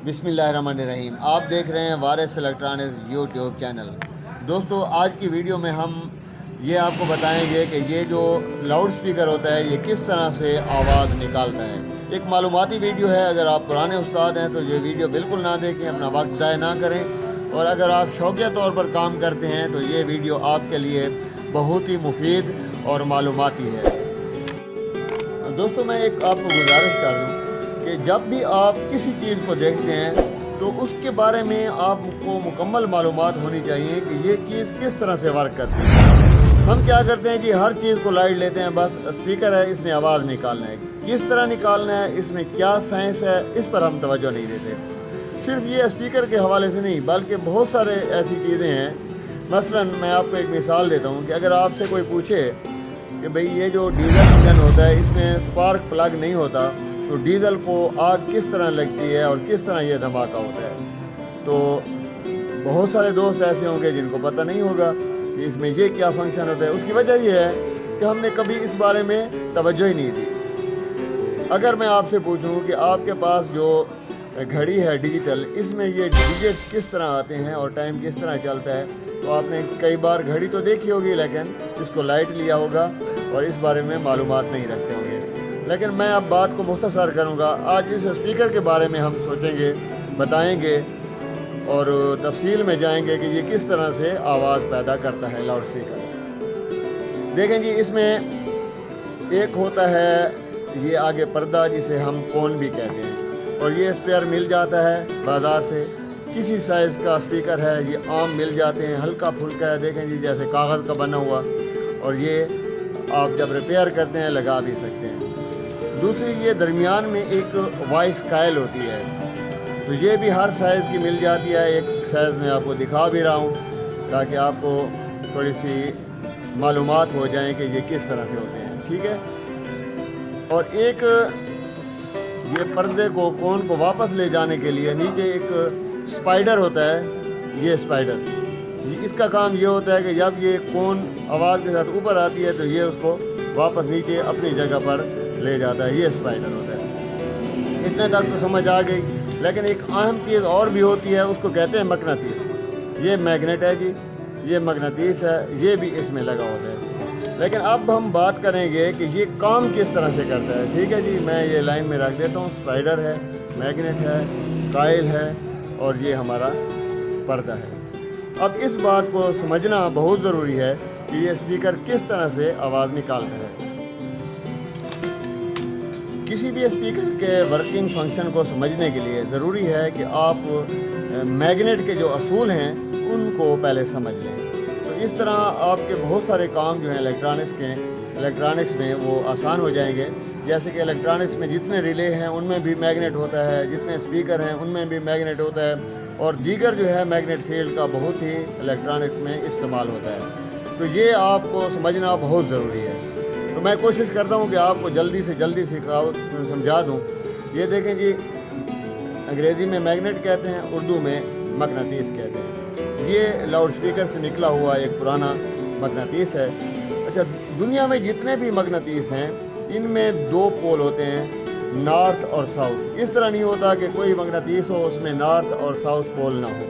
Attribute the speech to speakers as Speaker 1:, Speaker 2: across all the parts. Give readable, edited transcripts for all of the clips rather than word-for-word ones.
Speaker 1: بسم اللہ الرحمن الرحیم۔ آپ دیکھ رہے ہیں وارث الیکٹرانکس یوٹیوب چینل۔ دوستو، آج کی ویڈیو میں ہم یہ آپ کو بتائیں گے کہ یہ جو لاؤڈ سپیکر ہوتا ہے یہ کس طرح سے آواز نکالتا ہے۔ ایک معلوماتی ویڈیو ہے، اگر آپ پرانے استاد ہیں تو یہ ویڈیو بالکل نہ دیکھیں، اپنا وقت ضائع نہ کریں، اور اگر آپ شوقیہ طور پر کام کرتے ہیں تو یہ ویڈیو آپ کے لیے بہت ہی مفید اور معلوماتی ہے۔ دوستو، میں ایک آپ کو گزارش کر دوں کہ جب بھی آپ کسی چیز کو دیکھتے ہیں تو اس کے بارے میں آپ کو مکمل معلومات ہونی چاہیے کہ یہ چیز کس طرح سے ورک کرتی ہے۔ ہم کیا کرتے ہیں کہ ہر چیز کو لائٹ لیتے ہیں، بس اسپیکر ہے، اس نے آواز نکالنا ہے، کس طرح نکالنا ہے، اس میں کیا سائنس ہے، اس پر ہم توجہ نہیں دیتے۔ صرف یہ اسپیکر کے حوالے سے نہیں بلکہ بہت سارے ایسی چیزیں ہیں۔ مثلا میں آپ کو ایک مثال دیتا ہوں کہ اگر آپ سے کوئی پوچھے کہ بھئی یہ جو ڈیزل انجن ہوتا ہے اس میں سپارک پلگ نہیں ہوتا تو ڈیزل کو آگ کس طرح لگتی ہے اور کس طرح یہ دھماکہ ہوتا ہے، تو بہت سارے دوست ایسے ہوں گے جن کو پتہ نہیں ہوگا کہ اس میں یہ کیا فنکشن ہوتا ہے۔ اس کی وجہ یہ ہے کہ ہم نے کبھی اس بارے میں توجہ ہی نہیں دی۔ اگر میں آپ سے پوچھوں کہ آپ کے پاس جو گھڑی ہے ڈیجیٹل، اس میں یہ ڈیجٹس کس طرح آتے ہیں اور ٹائم کس طرح چلتا ہے، تو آپ نے کئی بار گھڑی تو دیکھی ہوگی لیکن اس کو لائٹ لیا ہوگا اور اس بارے میں معلومات نہیں رکھتے ہوں گے۔ لیکن میں اب بات کو مختصر کروں گا۔ آج اس اسپیکر کے بارے میں ہم سوچیں گے، بتائیں گے اور تفصیل میں جائیں گے کہ یہ کس طرح سے آواز پیدا کرتا ہے لاؤڈ اسپیکر۔ دیکھیں جی، اس میں ایک ہوتا ہے یہ آگے پردہ جسے ہم کون بھی کہتے ہیں، اور یہ اسپیئر مل جاتا ہے بازار سے۔ کسی سائز کا اسپیکر ہے، یہ عام مل جاتے ہیں، ہلکا پھلکا ہے، دیکھیں جی جیسے کاغذ کا بنا ہوا، اور یہ آپ جب ریپیئر کرتے ہیں لگا بھی سکتے ہیں۔ دوسری، یہ درمیان میں ایک وائس کائل ہوتی ہے، تو یہ بھی ہر سائز کی مل جاتی ہے۔ ایک سائز میں آپ کو دکھا بھی رہا ہوں تاکہ آپ کو تھوڑی سی معلومات ہو جائیں کہ یہ کس طرح سے ہوتے ہیں، ٹھیک ہے۔ اور ایک یہ پردے کو کون کو واپس لے جانے کے لیے نیچے ایک سپائڈر ہوتا ہے، یہ سپائڈر، اس کا کام یہ ہوتا ہے کہ جب یہ کون آواز کے ساتھ اوپر آتی ہے تو یہ اس کو واپس نیچے اپنی جگہ پر لے جاتا ہے، یہ سپائڈر ہوتا ہے۔ اتنے تک تو سمجھ آ گئی، لیکن ایک اہم چیز اور بھی ہوتی ہے، اس کو کہتے ہیں مقناطیس۔ یہ میگنیٹ ہے جی، یہ مقناطیس ہے، یہ بھی اس میں لگا ہوتا ہے۔ لیکن اب ہم بات کریں گے کہ یہ کام کس طرح سے کرتا ہے، ٹھیک ہے جی۔ میں یہ لائن میں رکھ دیتا ہوں، سپائڈر ہے، میگنیٹ ہے، کائل ہے، اور یہ ہمارا پردہ ہے۔ اب اس بات کو سمجھنا بہت ضروری ہے کہ یہ اسپیکر کس طرح سے آواز نکالتا ہے۔ کسی بھی اسپیکر کے ورکنگ فنکشن کو سمجھنے کے لیے ضروری ہے کہ آپ میگنیٹ کے جو اصول ہیں ان کو پہلے سمجھ لیں، تو اس طرح آپ کے بہت سارے کام جو ہیں الیکٹرانکس میں وہ آسان ہو جائیں گے۔ جیسے کہ الیکٹرانکس میں جتنے ریلے ہیں ان میں بھی میگنیٹ ہوتا ہے، جتنے اسپیکر ہیں ان میں بھی میگنیٹ ہوتا ہے، اور دیگر جو ہے میگنیٹ فیلڈ کا بہت ہی الیکٹرانکس میں استعمال ہوتا ہے، تو یہ آپ کو سمجھنا بہت ضروری ہے۔ تو میں کوشش کرتا ہوں کہ آپ کو جلدی سے جلدی سمجھا دوں۔ یہ دیکھیں جی، انگریزی میں میگنیٹ کہتے ہیں، اردو میں مقناطیس کہتے ہیں۔ یہ لاؤڈ اسپیکر سے نکلا ہوا ایک پرانا مقناطیس ہے۔ اچھا، دنیا میں جتنے بھی مقناطیس ہیں ان میں دو پول ہوتے ہیں، نارتھ اور ساؤتھ۔ اس طرح نہیں ہوتا کہ کوئی مقناطیس ہو اس میں نارتھ اور ساؤتھ پول نہ ہو،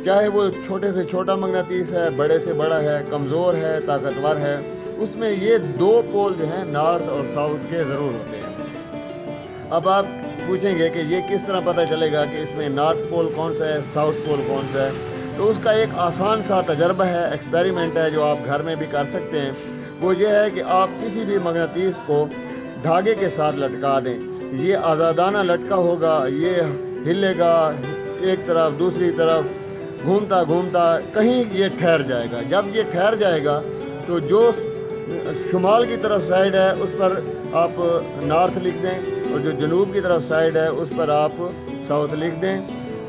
Speaker 1: چاہے وہ چھوٹے سے چھوٹا مقناطیس ہے، بڑے سے بڑا ہے، کمزور ہے، طاقتور ہے، اس میں یہ دو پول جو ہیں نارتھ اور ساؤتھ کے ضرور ہوتے ہیں۔ اب آپ پوچھیں گے کہ یہ کس طرح پتہ چلے گا کہ اس میں نارتھ پول کون سا ہے، ساؤتھ پول کون سا ہے، تو اس کا ایک آسان سا تجربہ ہے، ایکسپیریمنٹ ہے جو آپ گھر میں بھی کر سکتے ہیں۔ وہ یہ ہے کہ آپ کسی بھی مقناطیس کو دھاگے کے ساتھ لٹکا دیں، یہ آزادانہ لٹکا ہوگا، یہ ہلے گا ایک طرف دوسری طرف، گھومتا گھومتا کہیں یہ ٹھہر جائے گا۔ جب یہ ٹھہر جائے گا تو جو شمال کی طرف سائڈ ہے اس پر آپ نارتھ لکھ دیں، اور جو جنوب کی طرف سائڈ ہے اس پر آپ ساؤتھ لکھ دیں،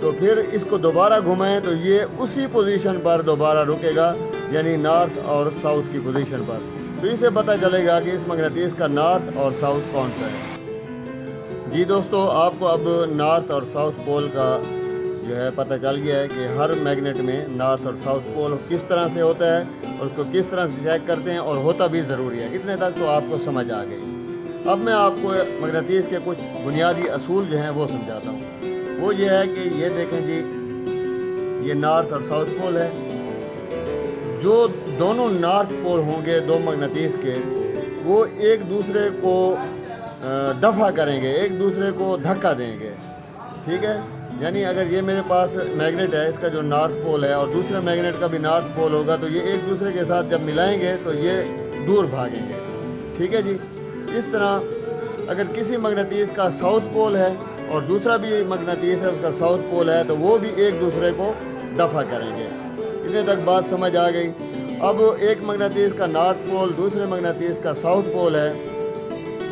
Speaker 1: تو پھر اس کو دوبارہ گھمائیں تو یہ اسی پوزیشن پر دوبارہ رکے گا، یعنی نارتھ اور ساؤتھ کی پوزیشن پر۔ تو اسے پتہ چلے گا کہ اس مقناطیس کا نارتھ اور ساؤتھ کون سا ہے۔ جی دوستو، آپ کو اب نارتھ اور ساؤتھ پول کا جو ہے پتہ چل گیا ہے کہ ہر میگنیٹ میں نارتھ اور ساؤتھ پول کس طرح سے ہوتا ہے اور اس کو کس طرح سے چیک کرتے ہیں، اور ہوتا بھی ضروری ہے۔ اتنے تک تو آپ کو سمجھ آ گئی۔ اب میں آپ کو مقناطیس کے کچھ بنیادی اصول جو ہیں وہ سمجھاتا ہوں۔ وہ یہ ہے کہ یہ دیکھیں جی، یہ نارتھ اور ساؤتھ پول ہے. جو دونوں نارتھ پول ہوں گے دو مغناطیس کے، وہ ایک دوسرے کو دفع کریں گے، ایک دوسرے کو دھکا دیں گے. ٹھیک ہے، یعنی اگر یہ میرے پاس میگنیٹ ہے، اس کا جو نارتھ پول ہے، اور دوسرے میگنیٹ کا بھی نارتھ پول ہوگا، تو یہ ایک دوسرے کے ساتھ جب ملائیں گے تو یہ دور بھاگیں گے. ٹھیک ہے جی. اس طرح اگر کسی مغناطیس کا ساؤتھ پول ہے اور دوسرا بھی مغناطیس ہے اس کا ساؤتھ پول ہے، تو وہ بھی ایک دوسرے کو دفع کریں گے. اتنے تک بات سمجھ آ گئی. اب ایک مغناطیس کا نارتھ پول دوسرے مغناطیس کا ساؤتھ پول ہے،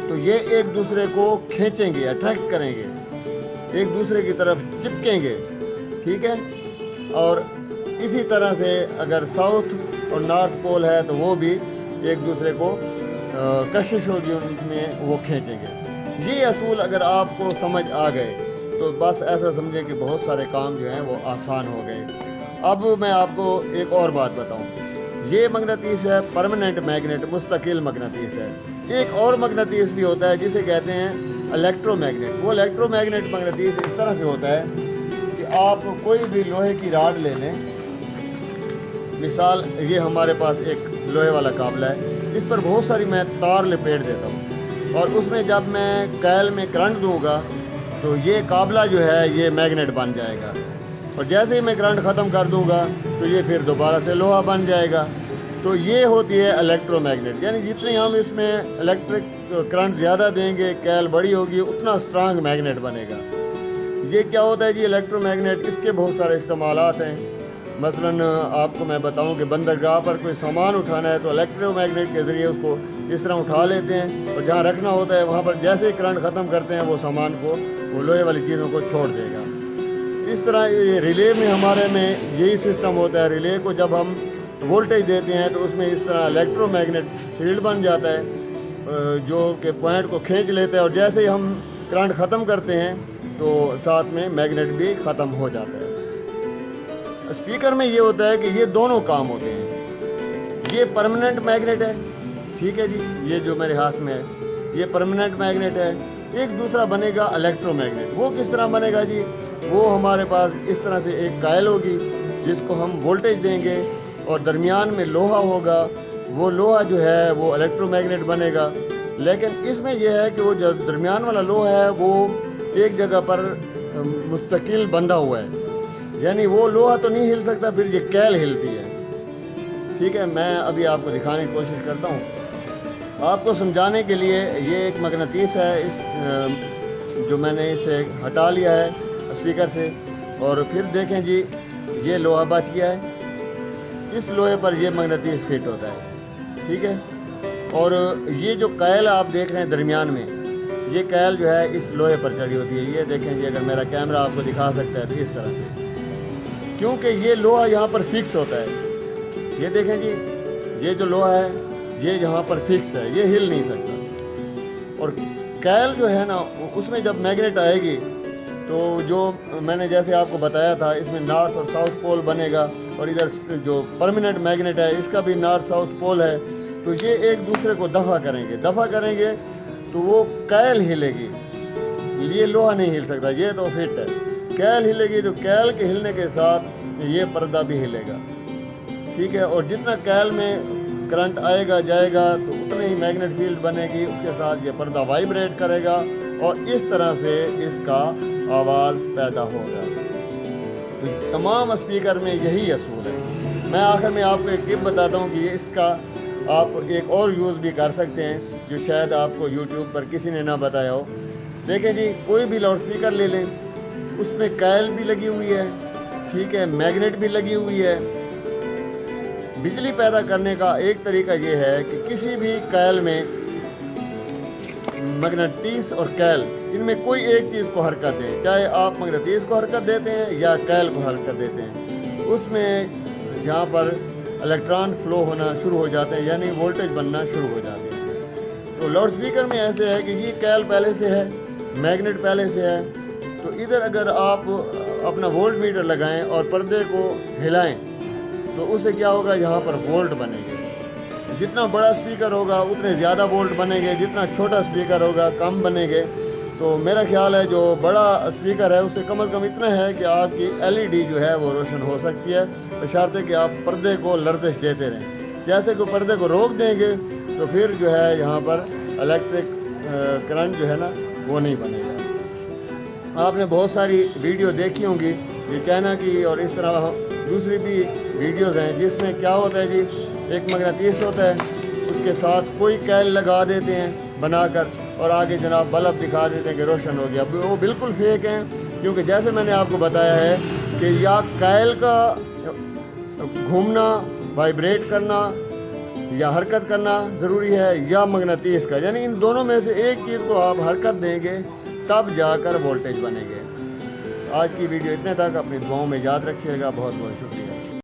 Speaker 1: تو یہ ایک دوسرے کو کھینچیں گے، اٹریکٹ کریں گے، ایک دوسرے کی طرف چپکیں گے. ٹھیک ہے. اور اسی طرح سے اگر ساؤتھ اور نارتھ پول ہے تو وہ بھی ایک دوسرے کو کشش ہوگی ان میں، وہ کھینچیں گے. یہ اصول اگر آپ کو سمجھ آ گئے تو بس ایسا سمجھیں کہ بہت سارے کام جو ہیں وہ آسان ہو گئے. اب میں آپ کو ایک اور بات بتاؤں. یہ مغناطیس ہے پرماننٹ میگنیٹ، مستقل مغناطیس ہے. ایک اور مغناطیس بھی ہوتا ہے جسے کہتے ہیں الیکٹرو میگنیٹ. وہ الیکٹرو میگنیٹ مغناطیس اس طرح سے ہوتا ہے کہ آپ کوئی بھی لوہے کی راڈ لے لیں. مثال یہ ہمارے پاس ایک لوہے والا قابلہ ہے، اس پر بہت ساری میں تار لپیٹ دیتا ہوں، اور اس میں جب میں کیل میں کرنٹ دوں گا تو یہ قابلہ جو ہے یہ میگنیٹ بن جائے گا، اور جیسے ہی میں کرنٹ ختم کر دوں گا تو یہ پھر دوبارہ سے لوہا بن جائے گا. تو یہ ہوتی ہے الیکٹرو میگنیٹ. یعنی جتنی ہم اس میں الیکٹرک کرنٹ زیادہ دیں گے، کیل بڑی ہوگی، اتنا اسٹرانگ میگنیٹ بنے گا. یہ کیا ہوتا ہے جی الیکٹرو میگنیٹ؟ اس کے بہت سارے استعمالات ہیں. مثلاً آپ کو میں بتاؤں کہ بندرگاہ پر کوئی سامان اٹھانا ہے تو الیکٹرو میگنیٹ کے ذریعے اس کو اس طرح اٹھا لیتے ہیں، اور جہاں رکھنا ہوتا ہے وہاں پر جیسے ہی کرنٹ ختم کرتے ہیں وہ سامان کو، وہ لوہے والی چیزوں کو چھوڑ دے گا. اس طرح یہ ریلے میں ہمارے میں یہی سسٹم ہوتا ہے. ریلے کو جب ہم وولٹیج دیتے ہیں تو اس میں اس طرح الیکٹرو میگنیٹ فیلڈ بن جاتا ہے جو کہ پوائنٹ کو کھینچ لیتا ہے، اور جیسے ہی ہم کرنٹ ختم کرتے ہیں تو ساتھ میں میگنیٹ بھی ختم ہو جاتا ہے. اسپیکر میں یہ ہوتا ہے کہ یہ دونوں کام ہوتے ہیں. یہ پرماننٹ میگنیٹ ہے. ٹھیک ہے جی. یہ جو میرے ہاتھ میں ہے یہ پرماننٹ میگنیٹ ہے. ایک دوسرا بنے گا الیکٹرو میگنیٹ. وہ کس طرح بنے گا جی؟ وہ ہمارے پاس اس طرح سے ایک کائل ہوگی جس کو ہم وولٹیج دیں گے، اور درمیان میں لوہا ہوگا. وہ لوہا جو ہے وہ الیکٹرو میگنیٹ بنے گا. لیکن اس میں یہ ہے کہ وہ جو درمیان والا لوہا ہے وہ ایک جگہ پر مستقل بندھا ہوا ہے، یعنی وہ لوہا تو نہیں ہل سکتا، پھر یہ کیل ہلتی ہے. ٹھیک ہے. میں ابھی آپ کو دکھانے کی کوشش کرتا ہوں آپ کو سمجھانے کے لیے. یہ ایک مغناطیس ہے، اس جو میں نے اسے ہٹا لیا ہے اسپیکر سے، اور پھر دیکھیں جی یہ لوہا بچ گیا ہے. اس لوہے پر یہ مغناطیس فٹ ہوتا ہے. ٹھیک ہے. اور یہ جو کیل آپ دیکھ رہے ہیں درمیان میں، یہ کیل جو ہے اس لوہے پر چڑھی ہوتی ہے. یہ دیکھیں جی، اگر میرا کیمرہ آپ کو دکھا سکتا ہے تو اس طرح سے، کیونکہ یہ لوہا یہاں پر فکس ہوتا ہے. یہ دیکھیں جی، یہ جو لوہا ہے یہ یہاں پر فکس ہے، یہ ہل نہیں سکتا. اور کیل جو ہے نا، اس میں جب میگنیٹ آئے گی تو جو میں نے جیسے آپ کو بتایا تھا، اس میں نارتھ اور ساؤتھ پول بنے گا، اور ادھر جو پرماننٹ میگنیٹ ہے اس کا بھی نارتھ ساؤتھ پول ہے. تو یہ ایک دوسرے کو دفع کریں گے تو وہ کیل ہلے گی. یہ لوہا نہیں ہل سکتا، یہ تو فٹ ہے. کیل ہلے گی تو کیل کے ہلنے کے ساتھ یہ پردہ بھی ہلے گا. ٹھیک ہے. اور جتنا کیل میں کرنٹ آئے گا جائے گا تو اتنے ہی میگنیٹ فیلڈ بنے گی، اس کے ساتھ یہ پردہ وائبریٹ کرے گا، اور اس طرح سے اس کا آواز پیدا ہوگا. تو تمام اسپیکر میں یہی اصول ہے. میں آخر میں آپ کو ایک ٹپ بتاتا ہوں کہ اس کا آپ ایک اور یوز بھی کر سکتے ہیں جو شاید آپ کو یوٹیوب پر کسی نے نہ بتایا ہو. دیکھیں جی، کوئی بھی لاؤڈ اسپیکر لے لیں، اس میں کیل بھی لگی ہوئی ہے، ٹھیک ہے، میگنیٹ بھی لگی ہوئی ہے. بجلی پیدا کرنے کا ایک طریقہ یہ ہے کہ کسی بھی کیل میں مغناطیس اور کیل، ان میں کوئی ایک چیز کو حرکت دیں، چاہے آپ مغناطیس کو حرکت دیتے ہیں یا کیل کو حرکت دیتے ہیں، اس میں یہاں پر الیکٹران فلو ہونا شروع ہو جاتے ہیں، یعنی وولٹیج بننا شروع ہو جاتے ہیں. تو لاؤڈ اسپیکر میں ایسے ہے کہ یہ کیل پہلے سے ہے، میگنیٹ پہلے سے ہے. تو ادھر اگر آپ اپنا وولٹ میٹر لگائیں اور پردے کو ہلائیں تو اس سے کیا ہوگا، یہاں پر وولٹ بنے گے. جتنا بڑا اسپیکر ہوگا اتنے زیادہ وولٹ بنے گے، جتنا چھوٹا اسپیکر ہوگا کم بنے گے. تو میرا خیال ہے جو بڑا اسپیکر ہے اسے کم از کم اتنا ہے کہ آپ کی LED جو ہے وہ روشن ہو سکتی ہے، بشرطے کہ آپ پردے کو لرزش دیتے رہیں۔ جیسے کہ پردے کو روک دیں گے تو پھر جو ہے یہاں پر الیکٹرک کرنٹ جو ہے نا وہ نہیں بنے گا۔ آپ نے بہت ساری ویڈیو دیکھی ہوں گی، یہ چائنا کی اور اس طرح دوسری بھی ویڈیوز ہیں جس میں کیا ہوتا ہے جی، ایک مغناطیس ہوتا ہے، اس کے ساتھ کوئی کیل لگا دیتے ہیں بنا کر اور آگے جناب بلب دکھا دیتے ہیں کہ روشن ہو گیا۔ وہ بالکل فیک ہیں، کیونکہ جیسے میں نے آپ کو بتایا ہے کہ یا کیل کا گھومنا، وائبریٹ کرنا یا حرکت کرنا ضروری ہے، یا مغناطیس کا، یعنی ان دونوں میں سے ایک چیز کو آپ حرکت دیں گے تب جا کر وولٹیج بنے گے۔ آج کی ویڈیو اتنے تک، اپنی دعاؤں میں یاد رکھیے گا۔ بہت بہت شکریہ۔